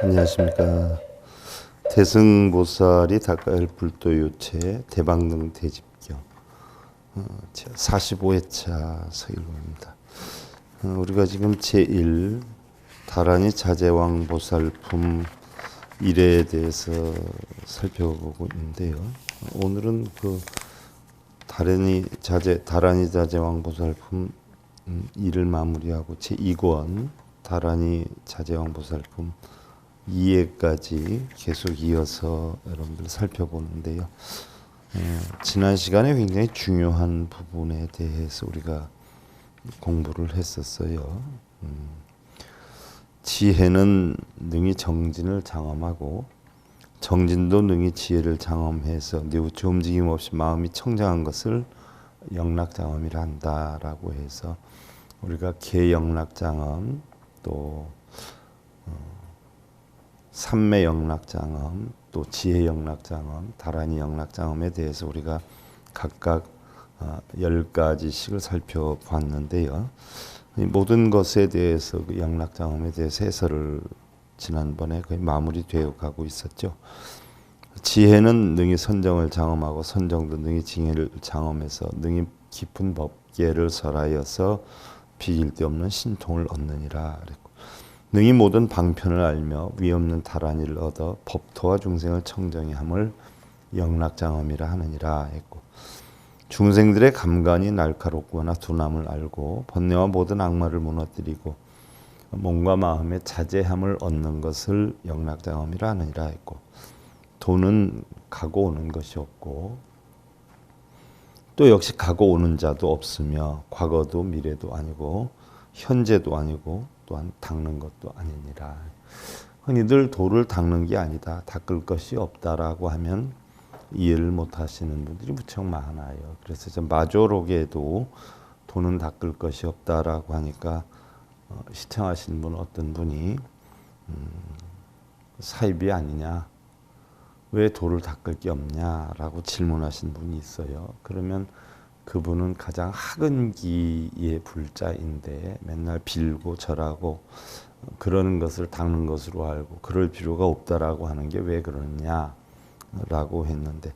안녕하십니까. 대승보살이 닦아야 불도요체 대방등 대집경 45회차 서일로입니다. 우리가 지금 제1 다란이 자제왕 보살품 1회에 대해서 살펴보고 있는데요. 오늘은 그 다란이 자제왕 보살품 1을 마무리하고 제2권 다란이 자제왕 보살품 2회까지 계속 이어서 여러분들 살펴보는데요. 지난 시간에 굉장히 중요한 부분에 대해서 우리가 공부를 했었어요. 지혜는 능히 정진을 장엄하고 정진도 능히 지혜를 장엄해서 뉘우쳐 움직임 없이 마음이 청정한 것을 영락장엄이라 한다라고 해서 우리가 개영락장엄 또 삼매영락장엄 또 지혜영락장엄 다란이 영락장엄에 대해서 우리가 각각 10가지씩을 살펴봤는데요. 모든 것에 대해서 그 영락장엄에 대해서 해설을 지난번에 거의 마무리되어 가고 있었죠. 지혜는 능히 선정을 장엄하고 선정도 능히 징해를 장엄해서 능히 깊은 법계를 설하여서 비길 데 없는 신통을 얻느니라 그랬고, 능히 모든 방편을 알며 위없는 다란이를 얻어 법토와 중생을 청정히 함을 영락장엄이라 하느니라 했고, 중생들의 감관이 날카롭거나 둔함을 알고 번뇌와 모든 악마를 무너뜨리고 몸과 마음의 자제함을 얻는 것을 영락장엄이라 하느니라 했고, 도는 가고 오는 것이 없고 또 역시 가고 오는 자도 없으며 과거도 미래도 아니고 현재도 아니고 또한 닦는 것도 아니니라. 흔히들 도를 닦는 게 아니다, 닦을 것이 없다라고 하면 이해를 못 하시는 분들이 무척 많아요. 그래서 좀 마조록에도 도는 닦을 것이 없다라고 하니까 시청하신 분 어떤 분이 사입이 아니냐, 왜 도를 닦을 게 없냐라고 질문하신 분이 있어요. 그러면 그분은 가장 학은기의 불자인데 맨날 빌고 절하고 그러는 것을 닦는 것으로 알고 그럴 필요가 없다라고 하는 게 왜 그러냐라고 했는데,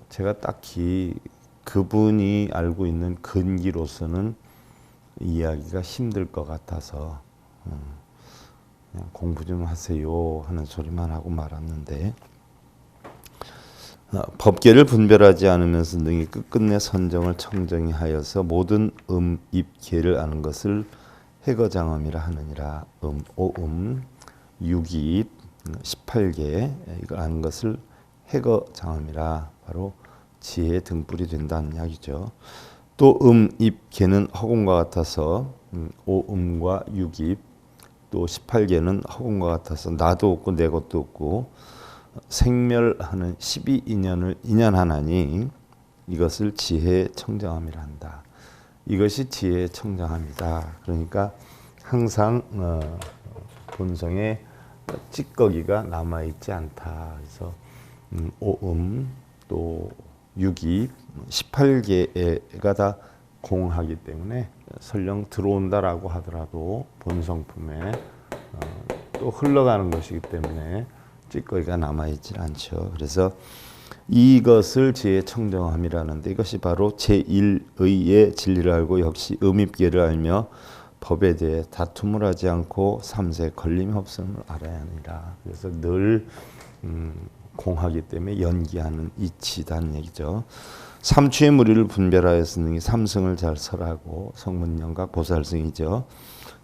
제가 딱히 그분이 알고 있는 근기로서는 이해하기가 힘들 것 같아서 그냥 공부 좀 하세요 하는 소리만 하고 말았는데, 법계를 분별하지 않으면서 능히 끝끝내 선정을 청정히 하여서 모든 입계를 아는 것을 해거장엄이라 하느니라. 오음, 유기입, 18개 이걸 아는 것을 해거장엄이라, 바로 지혜의 등불이 된다는 이야기죠. 또 입계는 허공과 같아서 오음과 유기입 또 18개는 허공과 같아서 나도 없고 내 것도 없고 생멸하는 12인연을 인연하나니 이것을 지혜의 청정함이라 한다. 이것이 지혜의 청정함이다. 그러니까 항상 본성에 찌꺼기가 남아있지 않다. 그래서 오음 또 유기 18개가 다 공하기 때문에 설령 들어온다라고 하더라도 본성품에 또 흘러가는 것이기 때문에 찌꺼기가 남아있지 않죠. 그래서 이것을 지혜의 청정함이라는데, 이것이 바로 제1의의 진리를 알고 역시 음입계를 알며 법에 대해 다툼을 하지 않고 삼세 걸림이 없음을 알아야 하니라. 그래서 늘 공하기 때문에 연기하는 이치다는 얘기죠. 삼추의 무리를 분별하여서 능히 삼승을 잘 설하고 성문영각 보살승이죠.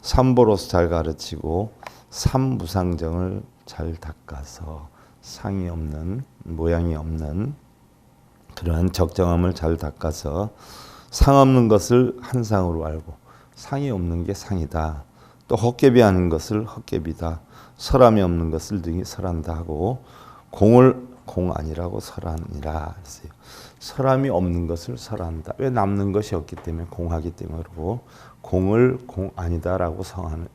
삼보로서 잘 가르치고 삼무상정을 잘 닦아서 상이 없는 모양이 없는 그러한 적정함을 잘 닦아서 상 없는 것을 한 상으로 알고 상이 없는 게 상이다, 또 헛개비 아닌 것을 헛개비다, 설함이 없는 것을 능히 설한다 하고 공을 공 아니라고 설하니라 했어요. 설함이 없는 것을 설한다. 왜? 남는 것이 없기 때문에, 공하기 때문에. 그러고 공을 공 아니다라고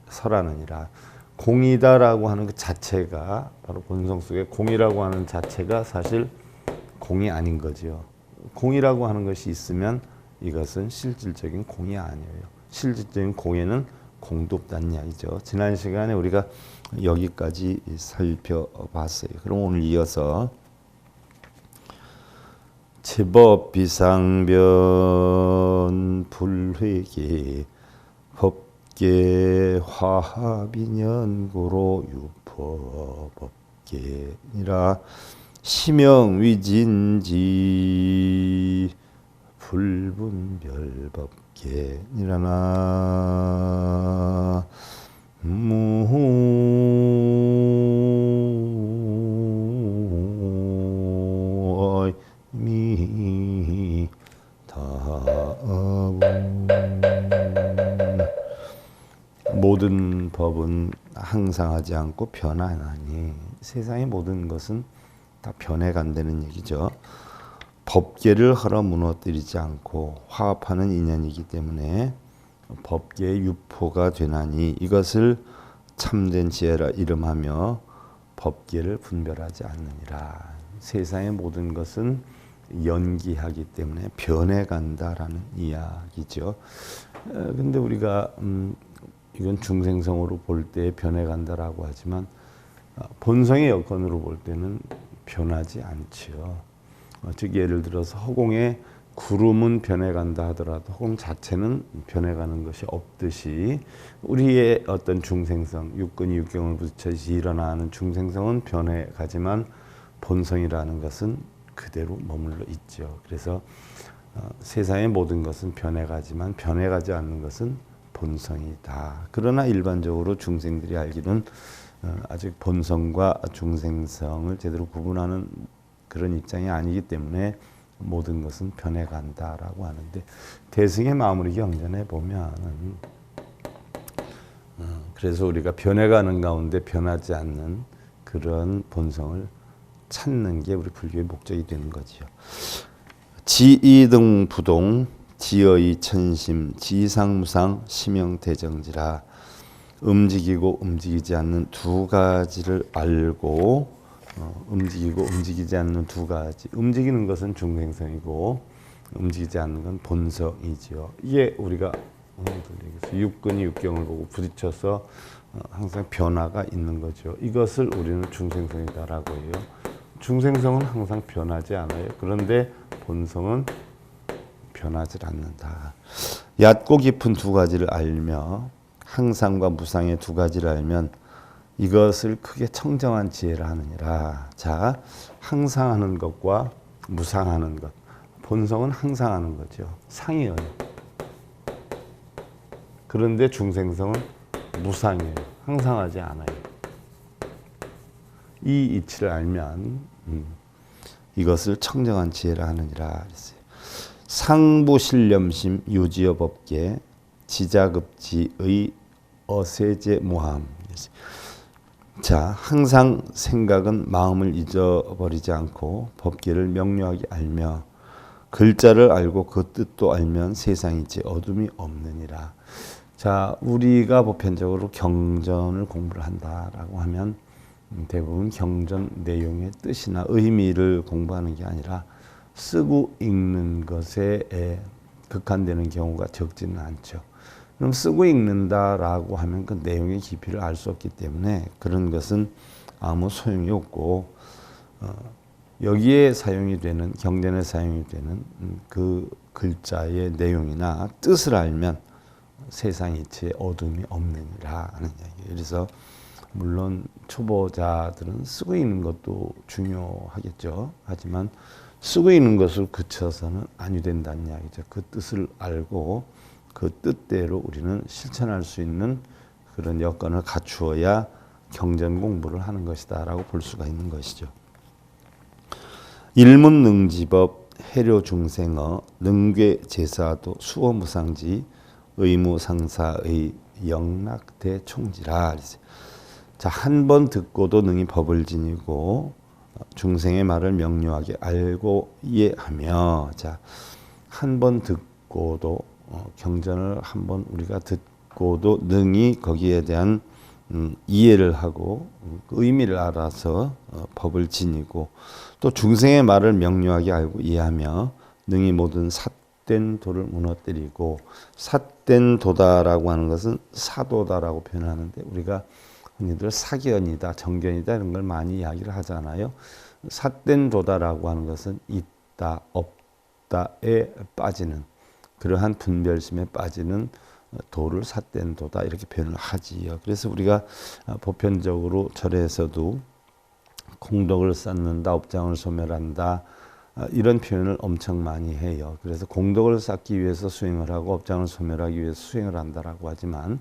설하느니라. 공이다라고 하는 그 자체가 바로 본성 속에 공이라고 하는 자체가 사실 공이 아닌 거죠. 공이라고 하는 것이 있으면 이것은 실질적인 공이 아니에요. 실질적인 공에는 공도 없다는 이야기죠. 지난 시간에 우리가 여기까지 살펴봤어요. 그럼 오늘 이어서 제법 비상변 불회계 법계 화합인연고로 유포 법계니라 심영위진지 불분별법계니라나 무의미 다분 모든 법은 항상하지 않고 변하나니 세상의 모든 것은 다 변해간다는 얘기죠. 법계를 헐어 무너뜨리지 않고 화합하는 인연이기 때문에 법계의 유포가 되나니 이것을 참된 지혜라 이름하며 법계를 분별하지 않느니라. 세상의 모든 것은 연기하기 때문에 변해간다라는 이야기죠. 근데 우리가 이건 중생성으로 볼 때 변해간다라고 하지만 본성의 여건으로 볼 때는 변하지 않지요. 즉 예를 들어서 허공에 구름은 변해간다 하더라도 허공 자체는 변해가는 것이 없듯이 우리의 어떤 중생성, 육근이 육경을 부딪혀서 일어나는 중생성은 변해가지만 본성이라는 것은 그대로 머물러 있죠. 그래서 세상의 모든 것은 변해가지만 변해가지 않는 것은 본성이다. 그러나 일반적으로 중생들이 알기는 아직 본성과 중생성을 제대로 구분하는 그런 입장이 아니기 때문에 모든 것은 변해간다라고 하는데 대승의 마무리 경전에 보면은 그래서 우리가 변해가는 가운데 변하지 않는 그런 본성을 찾는 게 우리 불교의 목적이 되는 거지요. 지이등 부동 지어이 천심 지상무상 심영대정지라 움직이고 움직이지 않는 두 가지를 알고 움직이고 움직이지 않는 두 가지. 움직이는 것은 중생성이고 움직이지 않는 건 본성이지요. 이게 우리가 육근이 육경을 보고 부딪혀서 항상 변화가 있는 거죠. 이것을 우리는 중생성이다라고 해요. 중생성은 항상 변하지 않아요. 그런데 본성은 변하지 않는다. 얕고 깊은 두 가지를 알며 항상과 무상의 두 가지를 알면 이것을 크게 청정한 지혜라 하느니라. 자, 항상하는 것과 무상하는 것. 본성은 항상하는 거죠. 상이에요. 그런데 중생성은 무상이에요. 항상하지 않아요. 이 이치를 알면 이것을 청정한 지혜라 하느니라 그랬어요. 상부신념심 유지어 법계 지자급지의 어세제 모함. 자, 항상 생각은 마음을 잊어버리지 않고 법계를 명료하게 알며 글자를 알고 그 뜻도 알면 세상이지 어둠이 없느니라. 자, 우리가 보편적으로 경전을 공부를 한다라고 하면 대부분 경전 내용의 뜻이나 의미를 공부하는 게 아니라 쓰고 읽는 것에 극한되는 경우가 적지는 않죠. 그럼 쓰고 읽는다라고 하면 그 내용의 깊이를 알 수 없기 때문에 그런 것은 아무 소용이 없고 여기에 사용이 되는 경전에 사용이 되는 그 글자의 내용이나 뜻을 알면 세상 이치에 어둠이 없느니라 하는 이야기예요. 그래서 물론 초보자들은 쓰고 읽는 것도 중요하겠죠. 하지만 쓰고 읽는 것을 그쳐서는 아니 된다는 이야기죠. 그 뜻을 알고 그 뜻대로 우리는 실천할 수 있는 그런 여건을 갖추어야 경전 공부를 하는 것이다 라고 볼 수가 있는 것이죠. 일문능지법 해료중생어 능괴제사도 수어무상지 의무상사의 영락대총지라. 자, 한 번 듣고도 능히 법을 지니고 중생의 말을 명료하게 알고 이해하며, 자, 한 번 듣고도 경전을 한 번 우리가 듣고도 능히 거기에 대한 이해를 하고 그 의미를 알아서 법을 지니고 또 중생의 말을 명료하게 알고 이해하며 능히 모든 삿된 도를 무너뜨리고, 삿된 도다라고 하는 것은 사도다라고 표현하는데, 우리가 흔히들 사견이다, 정견이다 이런 걸 많이 이야기를 하잖아요. 삿된 도다라고 하는 것은 있다, 없다에 빠지는, 그러한 분별심에 빠지는 도를 삿된 도다 이렇게 표현을 하지요. 그래서 우리가 보편적으로 절에서도 공덕을 쌓는다, 업장을 소멸한다 이런 표현을 엄청 많이 해요. 그래서 공덕을 쌓기 위해서 수행을 하고 업장을 소멸하기 위해서 수행을 한다라고 하지만,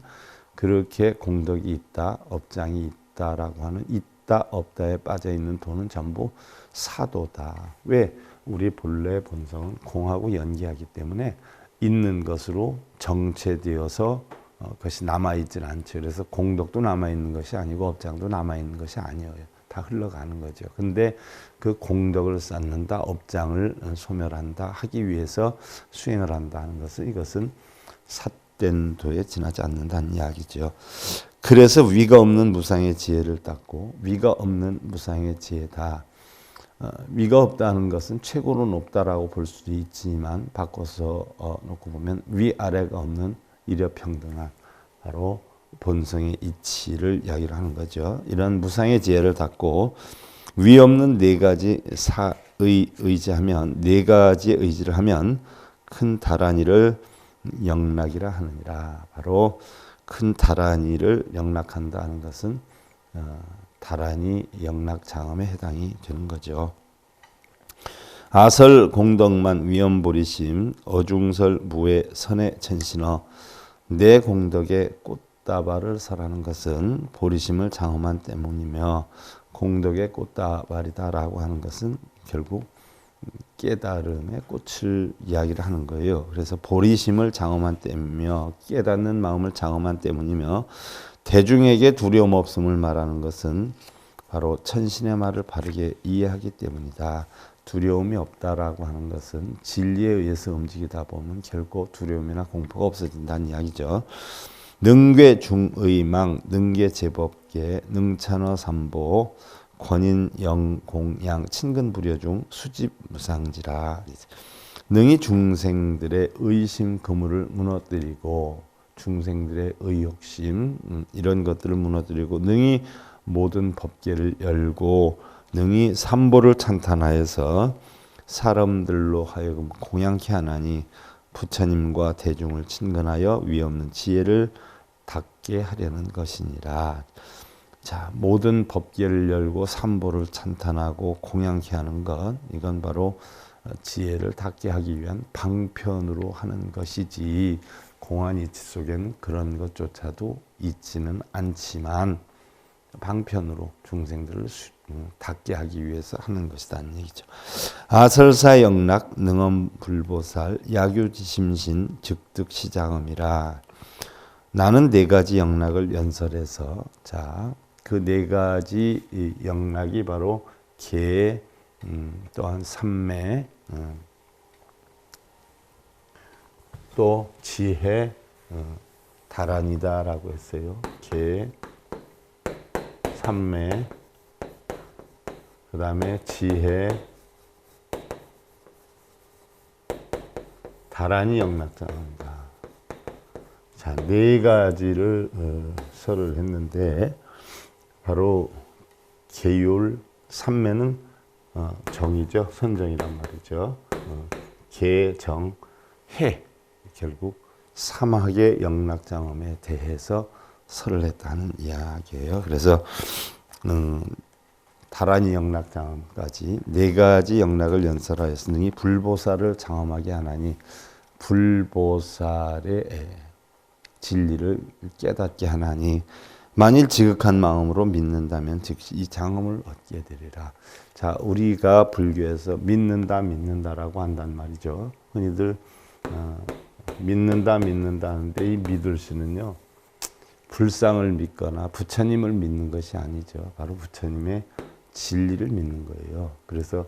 그렇게 공덕이 있다, 업장이 있다라고 하는 있다, 없다에 빠져 있는 도는 전부 사도다. 왜? 우리 본래 본성은 공하고 연계하기 때문에 있는 것으로 정체되어서 그것이 남아있지는 않죠. 그래서 공덕도 남아있는 것이 아니고 업장도 남아있는 것이 아니에요. 다 흘러가는 거죠. 근데 그 공덕을 쌓는다, 업장을 소멸한다 하기 위해서 수행을 한다는 것은, 이것은 삿된 도에 지나지 않는다는 이야기죠. 그래서 위가 없는 무상의 지혜를 닦고, 위가 없는 무상의 지혜다. 위가 없다는 것은 최고로 높다라고 볼 수도 있지만, 바꿔서 놓고 보면 위아래가 없는 이려평등한 바로 본성의 이치를 이야기를 하는 거죠. 이런 무상의 지혜를 닦고 위 없는 네 가지 의지하면, 네 가지 의지를 하면 큰 다란이를 영락이라 하느니라. 바로 큰 다란이를 영락한다 하는 것은 다란이 영락 장엄에 해당이 되는 거죠. 아설 공덕만 위엄보리심 어중설 무의 선의 천신어. 내 공덕의 꽃다발을 설하는 것은 보리심을 장엄한 때문이며, 공덕의 꽃다발이다라고 하는 것은 결국 깨달음의 꽃을 이야기를 하는 거예요. 그래서 보리심을 장엄한 때문이며, 깨닫는 마음을 장엄한 때문이며, 대중에게 두려움 없음을 말하는 것은 바로 천신의 말을 바르게 이해하기 때문이다. 두려움이 없다라고 하는 것은 진리에 의해서 움직이다 보면 결코 두려움이나 공포가 없어진다는 이야기죠. 능괴 중의망, 능계 제법계, 능찬어 삼보, 권인 영공양, 친근불여 수집 무상지라. 능히 중생들의 의심 그물을 무너뜨리고, 중생들의 의욕심 이런 것들을 무너뜨리고, 능히 모든 법계를 열고, 능히 삼보를 찬탄하여서 사람들로 하여금 공양케 하나니, 부처님과 대중을 친근하여 위없는 지혜를 닦게 하려는 것이니라. 자, 모든 법계를 열고 삼보를 찬탄하고 공양케 하는 것, 이건 바로 지혜를 닦게 하기 위한 방편으로 하는 것이지, 공안 이치 속에는 그런 것조차도 있지는 않지만 방편으로 중생들을 닦게 하기 위해서 하는 것이다는 얘기죠. 아설사 영락 능엄 불보살 야규지심신 즉득시장음이라. 나는 네 가지 영락을 연설해서, 자, 그 네 가지 영락이 바로 계, 또한 삼매, 또 지혜, 다란이다라고 했어요. 계, 삼매, 그 다음에 지혜, 다란이 영락장입니다. 자, 네 가지를 설을 했는데, 바로 계율, 삼매는 정이죠. 선정이란 말이죠. 계, 정, 해, 결국 삼학의 영락장엄에 대해서 설을 했다는 이야기예요. 그래서 다란이 영락장엄까지 네 가지 영락을 연설하였으니 불보살을 장엄하게 하나니, 불보살의 진리를 깨닫게 하나니, 만일 지극한 마음으로 믿는다면 즉시 이 장엄을 얻게 되리라. 자, 우리가 불교에서 믿는다라고 한단 말이죠. 흔히들 믿는다 하는데, 이 믿을 수는요, 불상을 믿거나 부처님을 믿는 것이 아니죠. 바로 부처님의 진리를 믿는 거예요. 그래서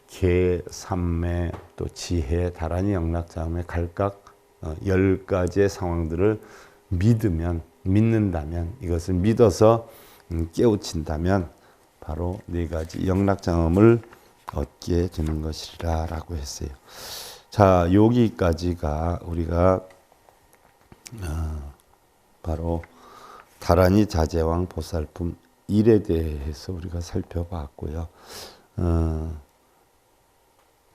계, 삼매, 또 지혜, 다란이 영락장엄에 각각 10가지의 상황들을 믿는다면, 이것을 믿어서 깨우친다면 바로 네 가지 영락장엄을 얻게 되는 것이라고 했어요. 자, 여기까지가 우리가 바로 다란이 자제왕 보살품 1에 대해서 우리가 살펴봤고요.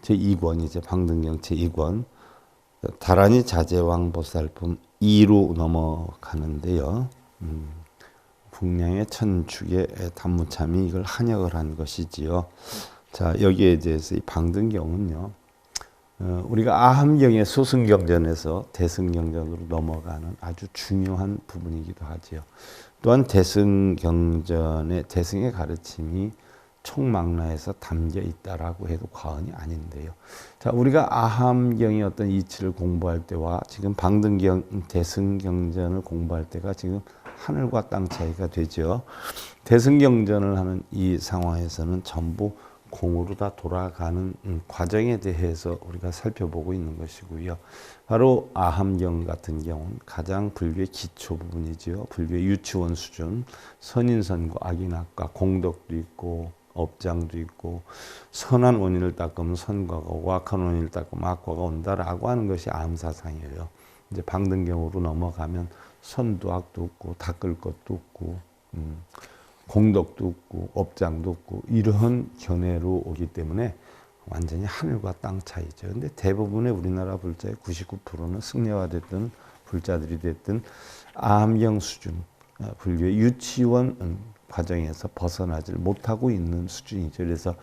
제2권 이제 방등경 제2권 다란이 자제왕 보살품 2로 넘어가는데요. 북량의 천축의 단무참이 이걸 한역을 한 것이지요. 자, 여기에 대해서 이 방등경은요. 우리가 아함경의 소승경전에서 대승경전으로 넘어가는 아주 중요한 부분이기도 하지요. 또한 대승경전의 대승의 가르침이 총망라에서 담겨 있다라고 해도 과언이 아닌데요. 자, 우리가 아함경의 어떤 이치를 공부할 때와 지금 방등경 대승경전을 공부할 때가 지금 하늘과 땅 차이가 되죠. 대승경전을 하는 이 상황에서는 전부 공으로 다 돌아가는 과정에 대해서 우리가 살펴보고 있는 것이고요. 바로 아함경 같은 경우는 가장 불교의 기초 부분이죠. 불교의 유치원 수준, 선인선고, 악인악과, 공덕도 있고 업장도 있고 선한 원인을 닦으면 선과가 오고 악한 원인을 닦으면 악과가 온다라고 하는 것이 아함사상이에요. 이제 방등경으로 넘어가면 선도 악도 없고 닦을 것도 없고 공덕도 없고 업장도 없고 이런 견해로 오기 때문에 완전히 하늘과 땅 차이죠. 근데 대부분의 우리나라 불자의 99%는 승려가 됐든 불자들이 됐든 아함경 수준, 불교의 유치원 과정에서 벗어나질 못하고 있는 수준이죠. 그래서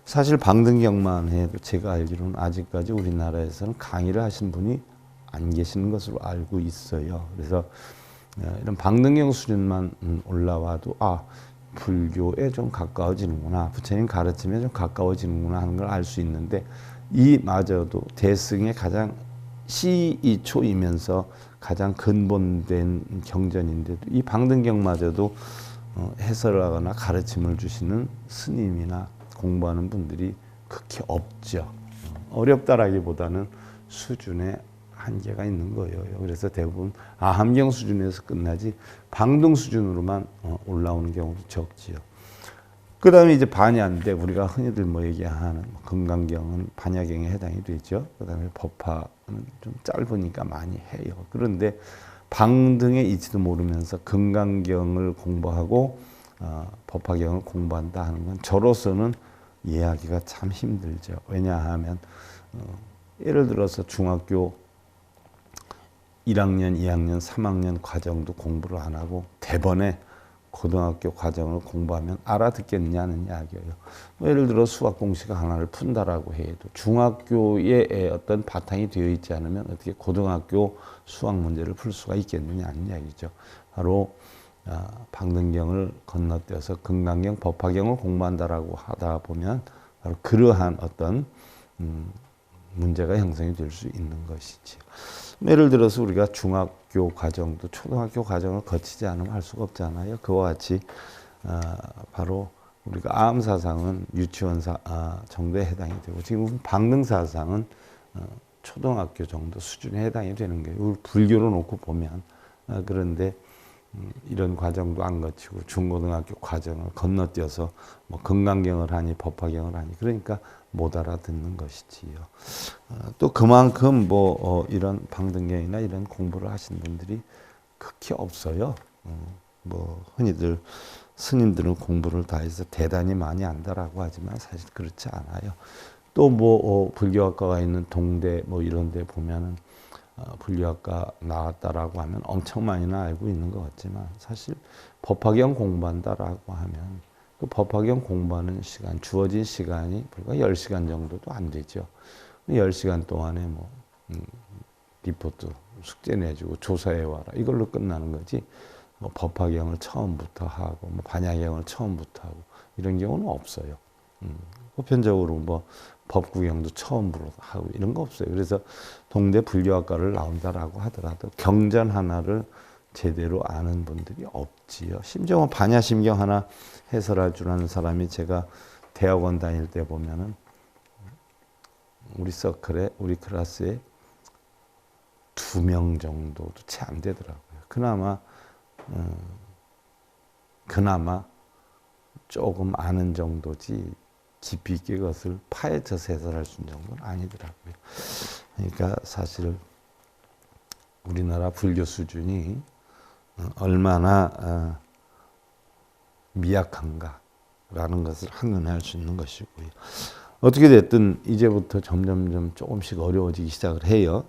사실 방등경만 해도 제가 알기로는 아직까지 우리나라에서는 강의를 하신 분이 안 계시는 것으로 알고 있어요. 그래서 이런 방등경 수준만 올라와도 불교에 좀 가까워지는구나, 부처님 가르침에 좀 가까워지는구나 하는 걸 알 수 있는데 이마저도 대승의 가장 시초이면서 가장 근본된 경전인데도 이 방등경마저도 해설을 하거나 가르침을 주시는 스님이나 공부하는 분들이 극히 없죠. 어렵다라기보다는 수준의 한계가 있는 거예요. 그래서 대부분 아함경 수준에서 끝나지 방등 수준으로만 올라오는 경우도 적지요. 그 다음에 이제 반야인데 우리가 흔히들 얘기하는 금강경은 반야경에 해당이 되죠. 그 다음에 법화는 좀 짧으니까 많이 해요. 그런데 방등의 이치도 모르면서 금강경을 공부하고 법화경을 공부한다 하는 건 저로서는 이해하기가 참 힘들죠. 왜냐하면 예를 들어서 중학교 1학년, 2학년, 3학년 과정도 공부를 안 하고 대번에 고등학교 과정을 공부하면 알아듣겠냐는 이야기예요. 예를 들어 수학 공식 하나를 푼다라고 해도 중학교에 어떤 바탕이 되어 있지 않으면 어떻게 고등학교 수학 문제를 풀 수가 있겠느냐는 이야기죠. 바로 방등경을 건너뛰어서 금강경, 법화경을 공부한다라고 하다 보면 바로 그러한 어떤 문제가 형성이 될 수 있는 것이지요. 예를 들어서 우리가 중학교 과정도 초등학교 과정을 거치지 않으면 할 수가 없잖아요. 그와 같이 바로 우리가 아함사상은 유치원 정도에 해당이 되고 지금 방등사상은 초등학교 정도 수준에 해당이 되는 거예요. 불교로 놓고 보면 그런데 이런 과정도 안 거치고 중고등학교 과정을 건너뛰어서 금강경을 하니 법화경을 하니 그러니까 못 알아듣는 것이지요. 또 그만큼 이런 방등경이나 이런 공부를 하신 분들이 극히 없어요. 흔히들 스님들은 공부를 다 해서 대단히 많이 안다라고 하지만 사실 그렇지 않아요. 또 불교학과가 있는 동대 이런 데 보면은 불교학과 나왔다라고 하면 엄청 많이나 알고 있는 것 같지만 사실 법화경 공부한다라고 하면 그 법화경 공부하는 시간, 주어진 시간이 불과 10시간 정도도 안 되죠. 10시간 동안에 리포트 숙제 내주고 조사해 와라 이걸로 끝나는 거지 법화경을 처음부터 하고 반야경을 처음부터 하고 이런 경우는 없어요. 보편적으로 법구경도 처음부터 하고 이런 거 없어요. 그래서 동대 불교학과를 나온다라고 하더라도 경전 하나를 제대로 아는 분들이 없지요. 심지어 반야심경 하나 해설할 줄 아는 사람이 제가 대학원 다닐 때 보면은 우리 서클에 우리 클래스에 2명 정도도 채 안 되더라고요. 그나마 조금 아는 정도지 깊이 있게 그것을 파헤쳐서 해설할 수 있는 정도는 아니더라고요. 그러니까 사실 우리나라 불교 수준이 얼마나 미약한가라는 것을 한눈에 알 수 있는 것이고요. 어떻게 됐든 이제부터 점점점 조금씩 어려워지기 시작을 해요.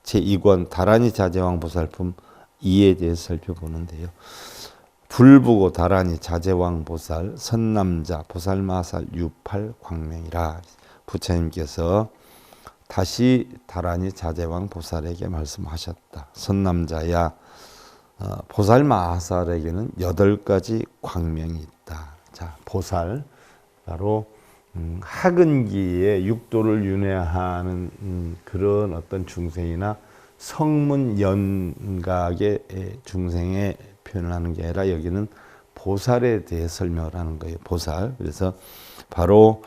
제2권 다란이 자제왕 보살품 2에 대해서 살펴보는데요. 불부고 다란이 자제왕 보살 선남자 보살마살 유팔 광명이라 부처님께서 다시 다란이 자제왕 보살에게 말씀하셨다. 선남자야 보살마살에게는 8가지 광명이 있다. 자, 보살 바로 학은기에 육도를 윤회하는 그런 어떤 중생이나 성문연각의 중생에 표현을 하는 게 아니라 여기는 보살에 대해 설명을 하는 거예요. 보살. 그래서 바로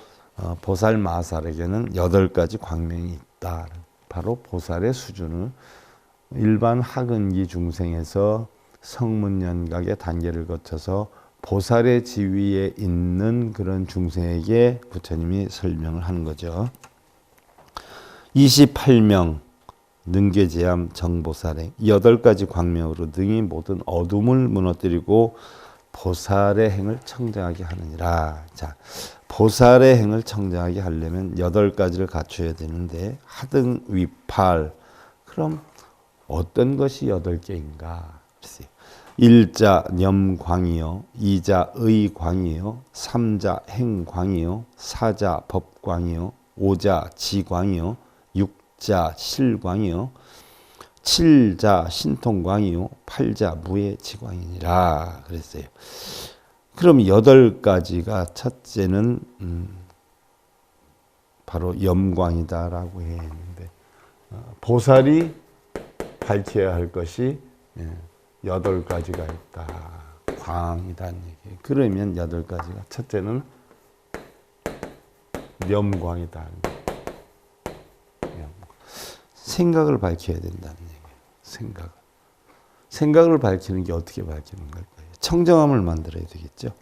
보살마살에게는 8가지 광명이 있다. 바로 보살의 수준을 일반 학은기 중생에서 성문연각의 단계를 거쳐서 보살의 지위에 있는 그런 중생에게 부처님이 설명을 하는 거죠. 28명 능계제암 정보살행 8가지 광명으로 능히 모든 어둠을 무너뜨리고 보살의 행을 청정하게 하느니라. 자, 보살의 행을 청정하게 하려면 8가지를 갖춰야 되는데 하등 위팔 그럼 어떤 것이 8개인가? 1자 염광이요, 2자 의광이요, 3자 행광이요, 4자 법광이요, 5자 지광이요, 6자 실광이요, 7자 신통광이요, 8자 무해지광이니라 그랬어요. 그럼 8가지가 첫째는 바로 염광이다라고 해야 했는데 보살이 밝혀야 할 것이 8가지가 있다. 광이다는 얘기예요. 그러면 8가지가 첫째는 염광이다. 생각을 밝혀야 된다는 얘기예요. 생각을 밝히는 게 어떻게 밝히는 걸까요? 청정함을 만들어야 되겠죠.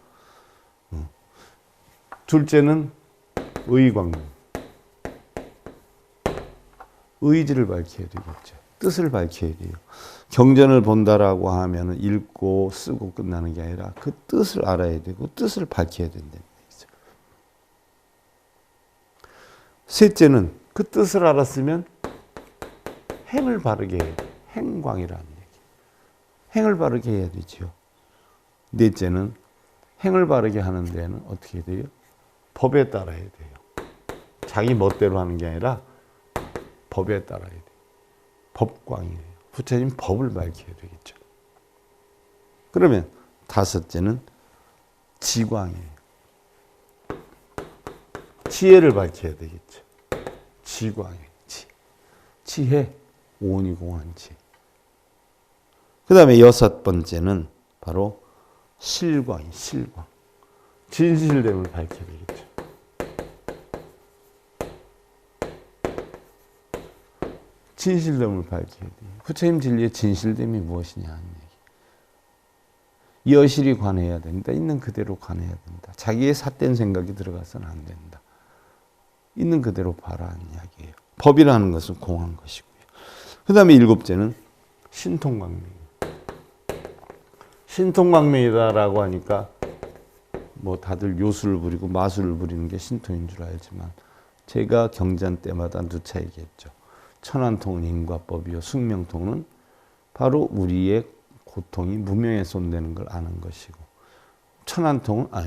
둘째는 의광. 의지를 밝혀야 되겠죠. 뜻을 밝혀야 돼요. 경전을 본다라고 하면 읽고 쓰고 끝나는 게 아니라 그 뜻을 알아야 되고 뜻을 밝혀야 된다는 얘기죠. 셋째는 그 뜻을 알았으면 행을 바르게 해야 돼. 행광이라는 얘기. 행을 바르게 해야 되죠. 넷째는 행을 바르게 하는 데는 어떻게 돼요? 법에 따라야 돼요. 자기 멋대로 하는 게 아니라 법에 따라야 돼요. 법광이에요. 부처님 법을 밝혀야 되겠죠. 그러면 다섯째는 지광이에요. 지혜를 밝혀야 되겠죠. 지광이에요. 지혜, 오니공한 지혜. 그 다음에 6번째는 바로 실광이 실광. 진실됨을 밝혀야 되겠죠. 진실됨을 밝혀야 돼요. 부처님 진리의 진실됨이 무엇이냐 하는 얘기. 여실히 관해야 된다. 있는 그대로 관해야 된다. 자기의 삿된 생각이 들어가서는 안 된다. 있는 그대로 봐라 하는 이야기예요. 법이라는 것은 공한 것이고요. 그 다음에 7째는 신통광명이에요. 신통광명이다라고 하니까 뭐 다들 요술을 부리고 마술을 부리는 게 신통인 줄 알지만 제가 경전 때마다 누차 얘기했죠. 천안통은 인과법이요. 숙명통은 바로 우리의 고통이 무명에 손대는 걸 아는 것이고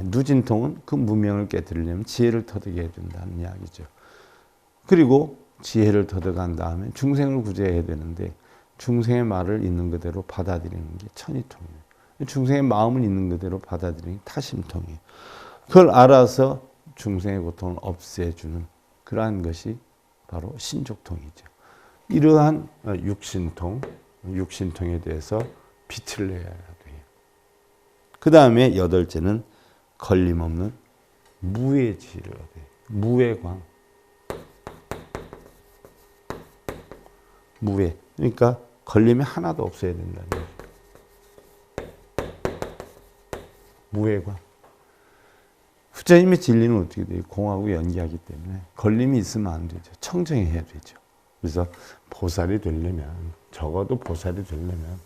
누진통은 그 무명을 깨뜨리려면 지혜를 터득해야 된다는 이야기죠. 그리고 지혜를 터득한 다음에 중생을 구제해야 되는데 중생의 말을 있는 그대로 받아들이는 게 천이통이에요. 중생의 마음을 있는 그대로 받아들이는 게 타심통이에요. 그걸 알아서 중생의 고통을 없애주는 그러한 것이 바로 신족통이죠. 이러한 육신통에 대해서 빛을 내야 돼요. 그 다음에 8째는 걸림없는 무의 지혜를 얻어요. 무의 광. 무의. 그러니까 걸림이 하나도 없어야 된다는 거예요. 무의 광. 부처님의 진리는 어떻게 돼요? 공하고 연기하기 때문에 걸림이 있으면 안 되죠. 청정해야 되죠. 그래서 보살이 되려면, 적어도 보살이 되려면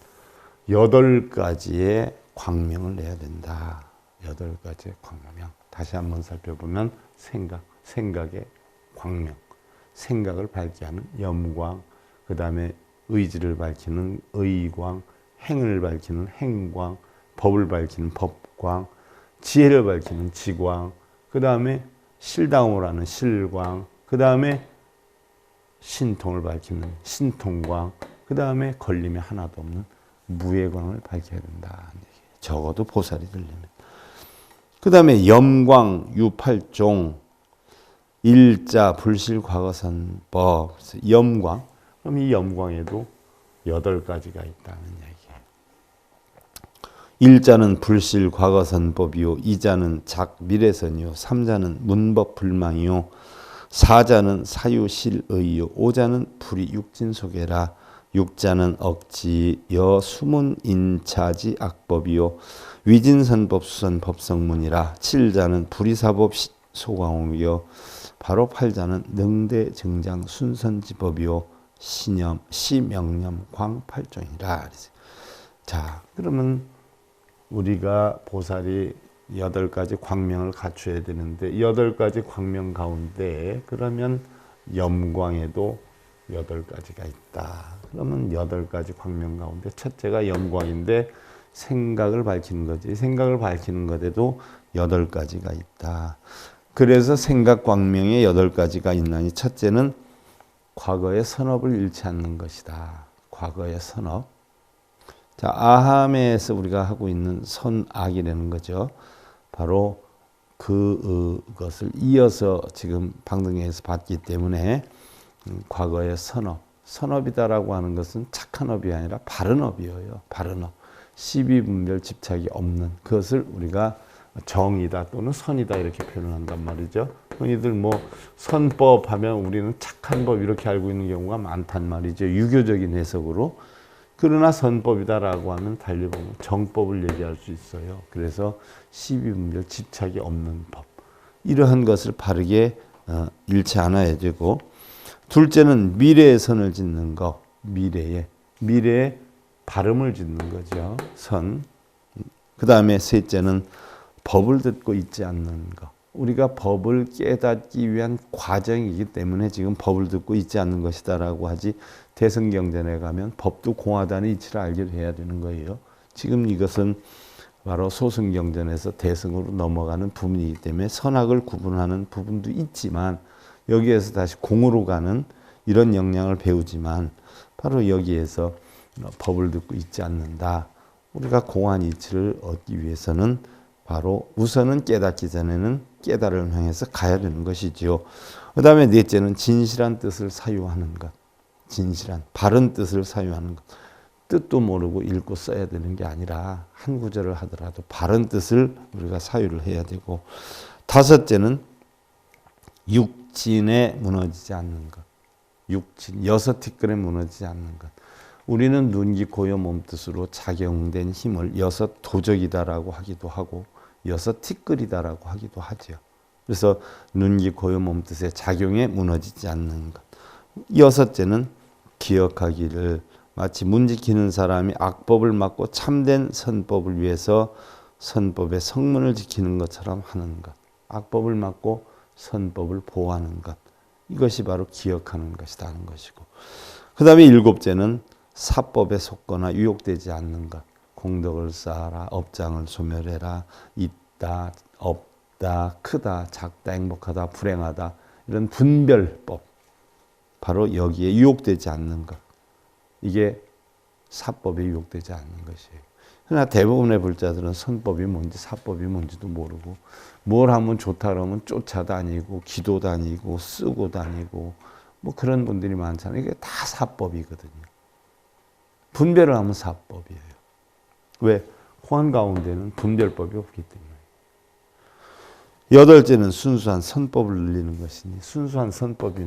8가지의 광명을 내야 된다. 8가지의 광명. 다시 한번 살펴보면 생각의 광명, 생각을 밝게 하는 염광, 그 다음에 의지를 밝히는 의광, 행을 밝히는 행광, 법을 밝히는 법광, 지혜를 밝히는 지광, 그 다음에 실다움을 하는 실광, 그 다음에 신통을 밝히는 신통광, 그 다음에 걸림이 하나도 없는 무예광을 밝혀야 된다. 적어도 보살이 되려면. 그 다음에 염광, 유팔종, 일자, 불실, 과거선법. 염광. 그럼 이 염광에도 8가지가 있다는 얘기예요. 일자는 불실, 과거선법이요. 이자는 작, 미래선이요. 삼자는 문법, 불망이요. 사자는 사유실의요. 오자는 불이 육진속에라. 육자는 억지, 여, 수문, 인차지, 악법이요. 위진선법, 수선법, 성문이라. 칠자는 불이사법, 소광옥이요. 바로 팔자는 능대, 정장, 순선지법이요. 신염, 시명념, 광팔종이라. 자, 그러면 우리가 보살이 8가지 광명을 갖춰야 되는데 8가지 광명 가운데 그러면 염광에도 8가지가 있다. 그러면 8가지 광명 가운데 첫째가 염광인데 생각을 밝히는 거지. 생각을 밝히는 것에도 8가지가 있다. 그래서 생각 광명에 8가지가 있나니 첫째는 과거의 선업을 잃지 않는 것이다. 과거의 선업. 자, 아함에서 우리가 하고 있는 선악이라는 거죠. 바로 그것을 이어서 지금 방등에서 봤기 때문에 과거의 선업. 선업이다라고 하는 것은 착한 업이 아니라 바른 업이에요. 바른 업. 시비분별 집착이 없는 그것을 우리가 정이다 또는 선이다 이렇게 표현한단 말이죠. 흔히들 뭐 선법 하면 우리는 착한 법 이렇게 알고 있는 경우가 많단 말이죠. 유교적인 해석으로. 그러나 선법이다라고 하면 달리 보면 정법을 얘기할 수 있어요. 그래서 시비분별 집착이 없는 법. 이러한 것을 바르게 잃지 않아야 되고 둘째는 미래의 선을 짓는 것. 미래에 발음을 짓는 거죠. 선. 그 다음에 셋째는 법을 듣고 있지 않는 것. 우리가 법을 깨닫기 위한 과정이기 때문에 지금 법을 듣고 있지 않는 것이다라고 하지 대승경전에 가면 법도 공하다는 이치를 알게 돼야 되는 거예요. 지금 이것은 바로 소승경전에서 대승으로 넘어가는 부분이기 때문에 선악을 구분하는 부분도 있지만 여기에서 다시 공으로 가는 이런 역량을 배우지만 바로 여기에서 법을 듣고 있지 않는다. 우리가 공한 이치를 얻기 위해서는 바로 우선은 깨닫기 전에는 깨달음을 향해서 가야 되는 것이지요. 그 다음에 넷째는 진실한 뜻을 사유하는 것. 진실한 바른 뜻을 사유하는 것. 뜻도 모르고 읽고 써야 되는 게 아니라 한 구절을 하더라도 바른 뜻을 우리가 사유를 해야 되고 다섯째는 육진에 무너지지 않는 것. 육진, 6티끌에 무너지지 않는 것. 우리는 눈, 귀, 고요, 몸뜻으로 작용된 힘을 6도적이다라고 하기도 하고 6티끌이다라고 하기도 하죠. 그래서 눈, 귀, 고요, 몸뜻의 작용에 무너지지 않는 것. 6째는 기억하기를 마치 문 지키는 사람이 악법을 막고 참된 선법을 위해서 선법의 성문을 지키는 것처럼 하는 것. 악법을 막고 선법을 보호하는 것. 이것이 바로 기억하는 것이다 하는 것이고. 그 다음에 7째는 사법에 속거나 유혹되지 않는 것. 공덕을 쌓아라, 업장을 소멸해라, 있다, 없다, 크다, 작다, 행복하다, 불행하다 이런 분별법. 바로 여기에 유혹되지 않는 것. 이게 사법에 유혹되지 않는 것이에요. 그러나 대부분의 불자들은 선법이 뭔지 사법이 뭔지도 모르고 뭘 하면 좋다 그러면 쫓아다니고 기도 다니고 쓰고 다니고 뭐 그런 분들이 많잖아요. 이게 다 사법이거든요. 분별을 하면 사법이에요. 왜? 공안 가운데는 분별법이 없기 때문에. 8째는 순수한 선법을 늘리는 것이니 순수한 선법이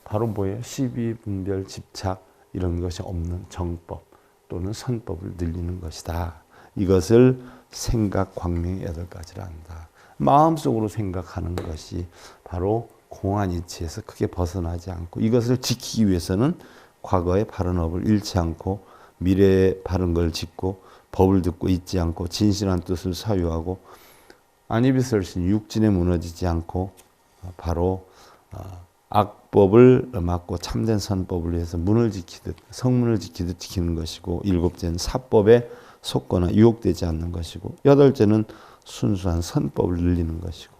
바로 뭐예요? 시비, 분별, 집착 이런 것이 없는 정법 또는 선법을 늘리는 것이다. 이것을 생각, 광명의 8가지라 한다. 마음속으로 생각하는 것이 바로 공안 이치에서 크게 벗어나지 않고, 이것을 지키기 위해서는 과거의 바른 업을 잃지 않고 미래의 바른 걸 짓고 법을 듣고 잊지 않고 진실한 뜻을 사유하고 안입이 설신 육진에 무너지지 않고 바로 악법을 막고 참된 선법을 위해서 문을 지키듯 성문을 지키듯 지키는 것이고, 일곱째는 사법에 속거나 유혹되지 않는 것이고, 여덟째는 순수한 선법을 늘리는 것이고,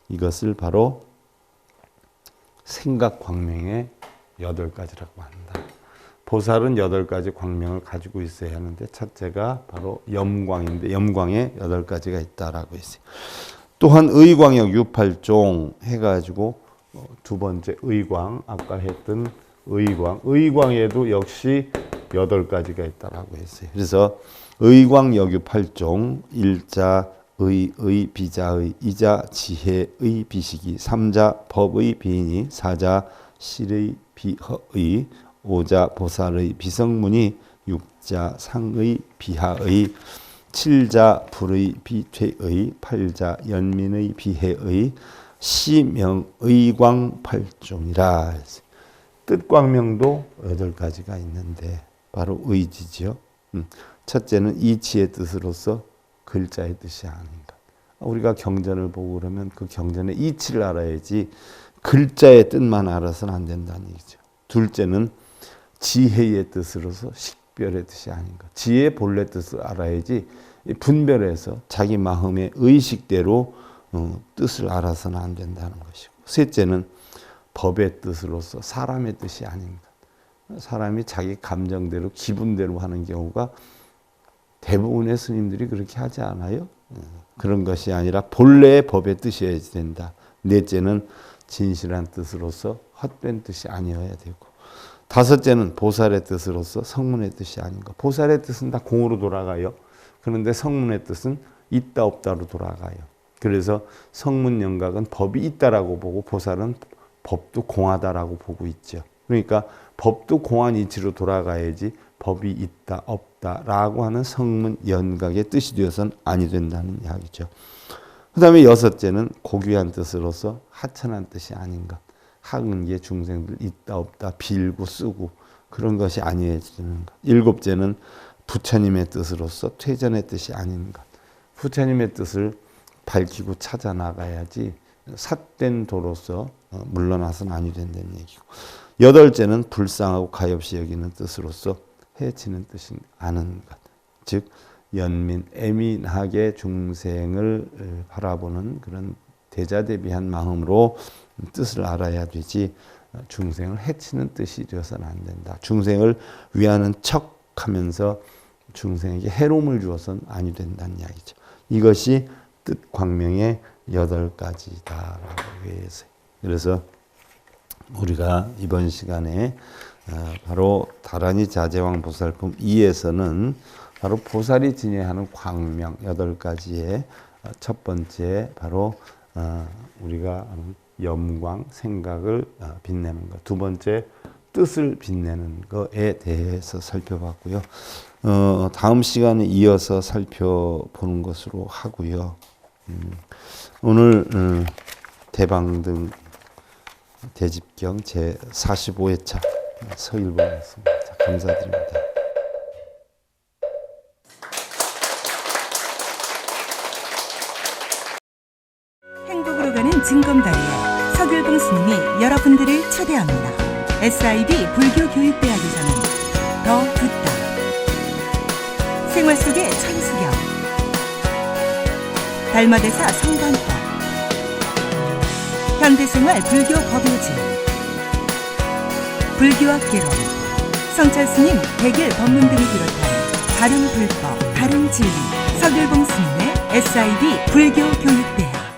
이것을 바로 생각 광명의 8가지라고 한다. 보살은 8가지 광명을 가지고 있어야 하는데 첫째가 바로 염광인데 염광에 8가지가 있다라고 했어요. 또한 의광역 유팔종 해가지고 두 번째 의광, 아까 했던 의광에도 역시 8가지가 있다라고 했어요. 그래서 의광역유 8종, 일자 의, 비자의, 이자 지혜의 비식이, 삼자 법의 비인이, 사자 실의 비허의, 오자 보살의 비성문이, 육자 상의 비하의, 칠자 불의 비퇴의, 팔자 연민의 비해의, 시명의광 8종이라. 뜻광명도 8가지가 있는데 바로 의지지요. 첫째는 이치의 뜻으로서 글자의 뜻이 아닌가. 우리가 경전을 보고 그러면 그 경전의 이치를 알아야지 글자의 뜻만 알아서는 안 된다는 얘기죠. 둘째는 지혜의 뜻으로서 식별의 뜻이 아닌가. 지혜의 본래 뜻을 알아야지 분별해서 자기 마음의 의식대로 뜻을 알아서는 안 된다는 것이고, 셋째는 법의 뜻으로서 사람의 뜻이 아닌가. 사람이 자기 감정대로 기분대로 하는 경우가 대부분의 스님들이 그렇게 하지 않아요? 그런 것이 아니라 본래의 법의 뜻이어야 된다. 넷째는 진실한 뜻으로서 헛된 뜻이 아니어야 되고, 다섯째는 보살의 뜻으로서 성문의 뜻이 아닌가. 보살의 뜻은 다 공으로 돌아가요. 그런데 성문의 뜻은 있다 없다로 돌아가요. 그래서 성문 영각은 법이 있다라고 보고 보살은 법도 공하다라고 보고 있죠. 그러니까 법도 공한 이치로 돌아가야지 법이 있다 없다라고 하는 성문 연각의 뜻이 되어서는 아니 된다는 이야기죠. 그 다음에 여섯째는 고귀한 뜻으로서 하천한 뜻이 아닌가. 하근계 중생들 있다 없다 빌고 쓰고 그런 것이 아니어지는 것. 일곱째는 부처님의 뜻으로서 퇴전의 뜻이 아닌가. 부처님의 뜻을 밝히고 찾아 나가야지 삿된 도로서 물러나서는 아니 된다는 얘기고, 여덟째는 불쌍하고 가엾이 여기는 뜻으로서 해치는 뜻이 아는 것. 즉 연민, 애민하게 중생을 바라보는 그런 대자대비한 마음으로 뜻을 알아야 되지 중생을 해치는 뜻이 되어서는 안 된다. 중생을 위하는 척하면서 중생에게 해로움을 주어서는 아니 된다는 이야기죠. 이것이 뜻 광명의 8가지다라고 해서, 그래서 우리가 이번 시간에 바로 다란이 자제왕 보살품 2에서는 바로 보살이 지내하는 광명 8가지의 첫 번째 바로 우리가 염광 생각을 빛내는 것, 두 번째 뜻을 빛내는 것에 대해서 살펴봤고요. 다음 시간에 이어서 살펴보는 것으로 하고요. 오늘 대방등 대집경 제 45회차 서일봉이었습니다. 감사드립니다. 행복으로 가는 징검다리에 서길봉 스님이 여러분들을 초대합니다. SIB 불교교육대학에서는 더 듣다, 생활 속의 천수경, 달마대사 성관법, 현대생활 불교 법요지, 불교학 개론, 성찰스님 백일 법문 등을 비롯한 다른 불법, 다른 진리, 서길봉 스님의 SIB 불교교육대학.